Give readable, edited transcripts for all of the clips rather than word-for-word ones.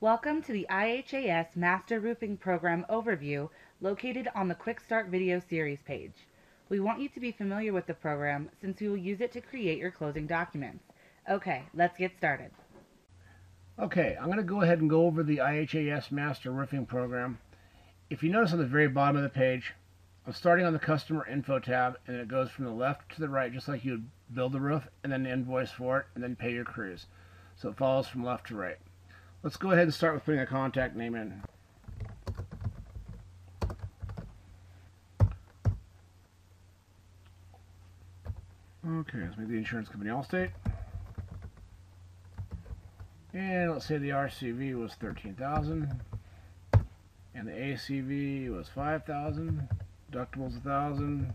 Welcome to the IHAS Master Roofing Program overview located on the Quick Start video series page. We want you to be familiar with the program since we will use it to create your closing documents. Okay, let's get started. Okay, I'm going to go ahead and go over the IHAS Master Roofing Program. If you notice on the very bottom of the page, I'm starting on the Customer Info tab, and it goes from the left to the right just like you would build the roof, and then invoice for it, and then pay your crews. So it follows from left to right. Let's go ahead and start with putting a contact name in. Okay, let's make the insurance company Allstate. And let's say the RCV was 13,000 and the ACV was 5,000, deductibles 1,000,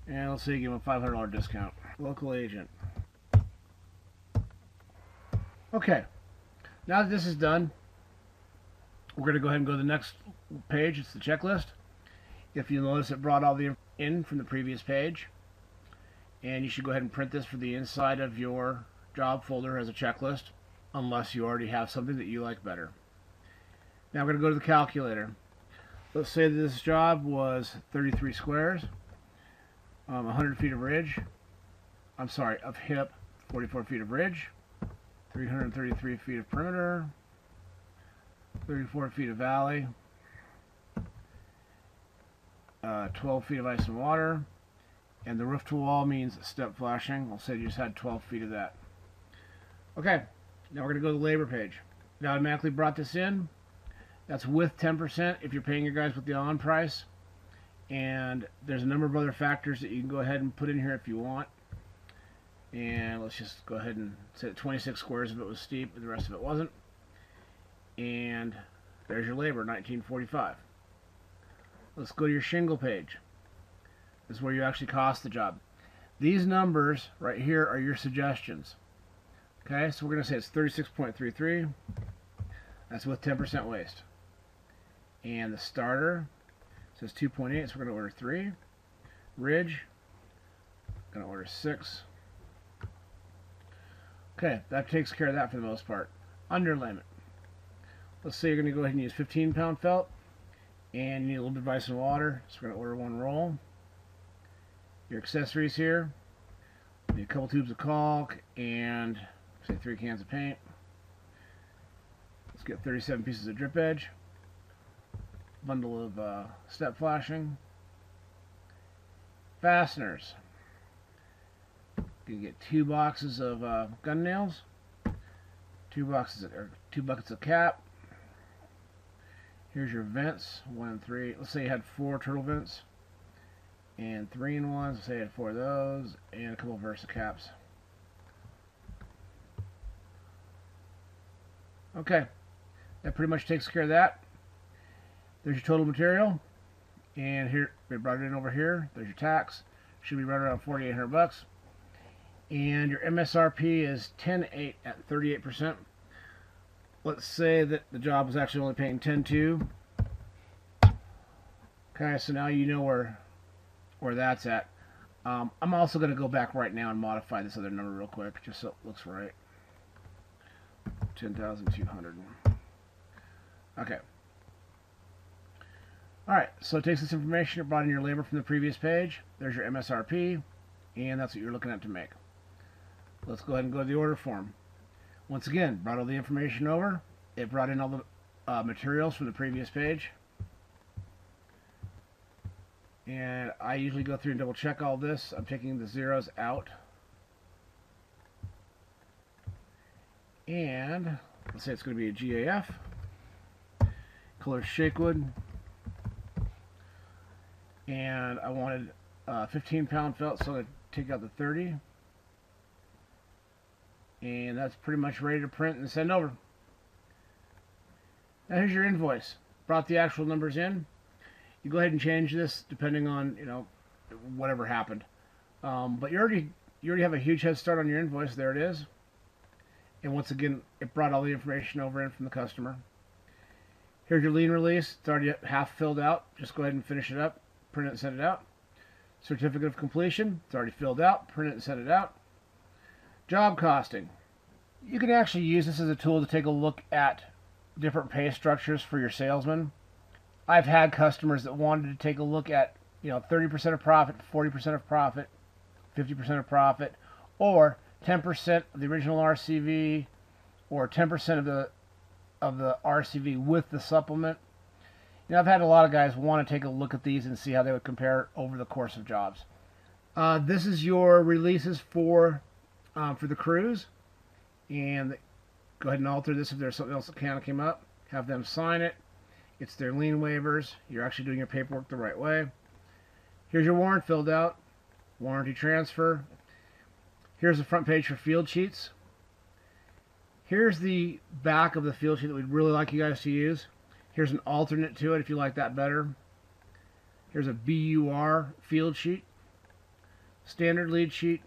and let's say give them a $500 discount. Local agent. Okay, now that this is done, we're going to go ahead and go to the next page. It's the checklist. If you notice, it brought all the in from the previous page, and you should go ahead and print this for the inside of your job folder as a checklist, unless you already have something that you like better. Now we're going to go to the calculator. Let's say that this job was 33 squares, 100 feet of ridge, of hip, 44 feet of ridge, 333 feet of perimeter, 34 feet of valley, 12 feet of ice and water, and the roof to wall means step flashing. I'll say you just had 12 feet of that. Okay, now we're going to go to the labor page. It automatically brought this in. That's with 10% if you're paying your guys with the on price. And there's a number of other factors that you can go ahead and put in here if you want. And let's just go ahead and say 26 squares if it was steep, and the rest of it wasn't. And there's your labor, 1945. Let's go to your shingle page. This is where you actually cost the job. These numbers right here are your suggestions. Okay, so we're going to say it's 36.33. That's with 10% waste. And the starter says 2.8, so we're going to order 3. Ridge, going to order 6. Okay, that takes care of that for the most part. Underlayment. Let's say you're going to go ahead and use 15-pound felt, and you need a little bit of ice and water, so we're going to order 1 roll. Your accessories here, need a couple tubes of caulk, and say 3 cans of paint. Let's get 37 pieces of drip edge, bundle of step flashing, fasteners. You can get 2 boxes of gun nails, 2 buckets of cap. Here's your vents, 1 and 3. Let's say you had 4 turtle vents and 3-in-1s. Let's say you had 4 of those, and a couple of Versa caps. Okay, that pretty much takes care of that. There's your total material, and here we brought it in over here. There's your tax. Should be right around $4,800. And your MSRP is 10.8 at 38%. Let's say that the job was actually only paying 10.2. Okay, so now you know where that's at. I'm also going to go back right now and modify this other number real quick, just so it looks right. 10,200. Okay. Alright, so it takes this information, it brought in your labor from the previous page. There's your MSRP, and that's what you're looking at to make. Let's go ahead and go to the order form. Once again, brought all the information over. It brought in all the materials from the previous page. And I usually go through and double check all this. I'm taking the zeros out. And let's say it's going to be a GAF. Color Shakewood. And I wanted 15-pound felt, so I'm going to take out the 30. And that's pretty much ready to print and send over. Now here's your invoice. Brought the actual numbers in. You go ahead and change this depending on, whatever happened. But you already have a huge head start on your invoice. There it is. And once again, it brought all the information over in from the customer. Here's your lien release. It's already half filled out. Just go ahead and finish it up, print it and send it out. Certificate of completion. It's already filled out. Print it and send it out. Job costing. You can actually use this as a tool to take a look at different pay structures for your salesmen. I've had customers that wanted to take a look at, 30% of profit, 40% of profit, 50% of profit, or 10% of the original RCV, or 10% of the RCV with the supplement. I've had a lot of guys want to take a look at these and see how they would compare over the course of jobs. This is your releases for the crews, and go ahead and alter this if there's something else that kind of came up. Have them sign it. It's their lien waivers. You're actually doing your paperwork the right way. Here's your warrant filled out. Warranty transfer. Here's the front page for field sheets. Here's the back of the field sheet that we'd really like you guys to use. Here's an alternate to it if you like that better. Here's a BUR field sheet. Standard lead sheet.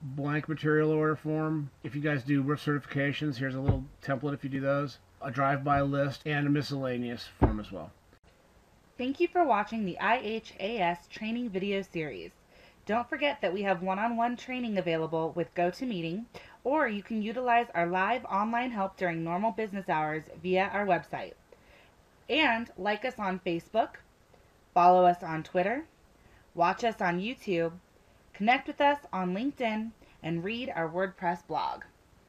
Blank material order form. If you guys do roof certifications, here's a little template if you do those. A drive-by list and a miscellaneous form as well. Thank you for watching the IHAS training video series. Don't forget that we have one-on-one training available with GoToMeeting, or you can utilize our live online help during normal business hours via our website. And like us on Facebook, follow us on Twitter, watch us on YouTube, connect with us on LinkedIn, and read our WordPress blog.